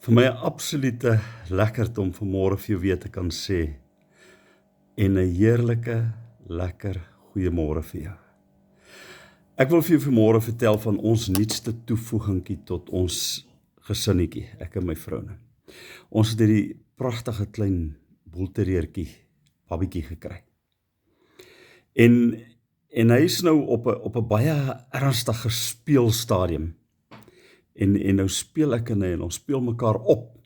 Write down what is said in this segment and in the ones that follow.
Vir my 'n absolute lekkerte om vanmôre vir jou weer te kan sê en 'n heerlike, lekker goeiemôre vir jou. Ek wil vir jou vanmôre vertel van ons nuutste toevoegingkie tot ons gesinnetjie, ek en my vrou nou. Ons het hierdie pragtige klein boelterreertjie, babietjie gekry. En hy is nou op 'n baie ernstige speelstadium. En nou speel ek en hy en ons speel mekaar op.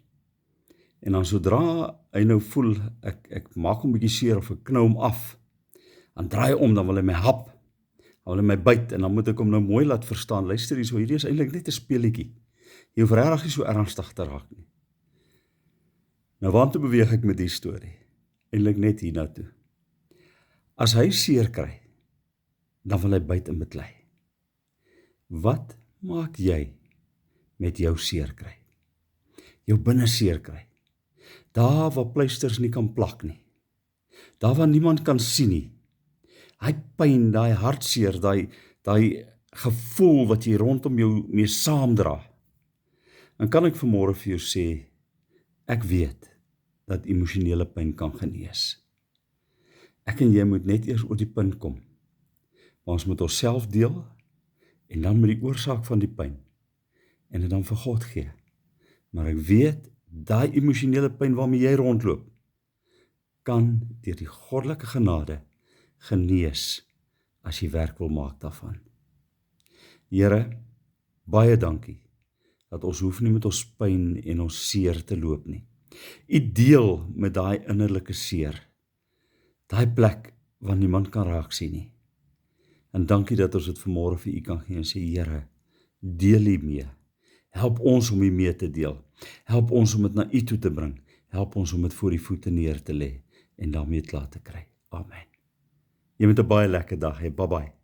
En dan sodra hy nou voel, ek maak hom bietjie seer of ek knou hom af, dan draai hy om, dan wil hy my hap, dan wil hy my byt, en dan moet ek hom nou mooi laat verstaan, luister hier so, hierdie is eintlik net 'n speelietjie. Jy hoef regtig nie so ernstig te raak nie. Nou waartoe beweeg ek met die storie? Eintlik net hiernatoe. As hy seer kry, dan wil hy byt en beklei. Wat maak jy met jou seer kry? Jou binne seer kry. Daar waar pleisters nie kan plak nie. Daar waar niemand kan sien nie. Hy pyn, daai hartseer, daai gevoel wat jy rondom jou mee saamdra. Dan kan ek vanmôre vir jou sê, ek weet dat emosionele pyn kan genees. Ek en jy moet net eers oor die punt kom, maar ons moet onsself deel, en dan met die oorsaak van die pyn, en dit dan vir God gee. Maar ek weet, daai emosionele pyn waarmee jy rondloop, kan deur die goddelike genade genees, as jy werk wil maak daarvan. Here, baie dankie, dat ons hoef nie met ons pyn en ons seer te loop nie. U deel met daai innerlike seer, daai plek waar niemand kan raak sien nie. En dankie dat ons dit vanmôre vir u kan gee en sê, Here, deel u mee. Help ons om u mee te deel. Help ons om dit na u toe te bring. Help ons om dit voor die voete neer te lê en daarmee klaar te kry. Amen. Jy moet 'n baie lekker dag hê. Bye bye.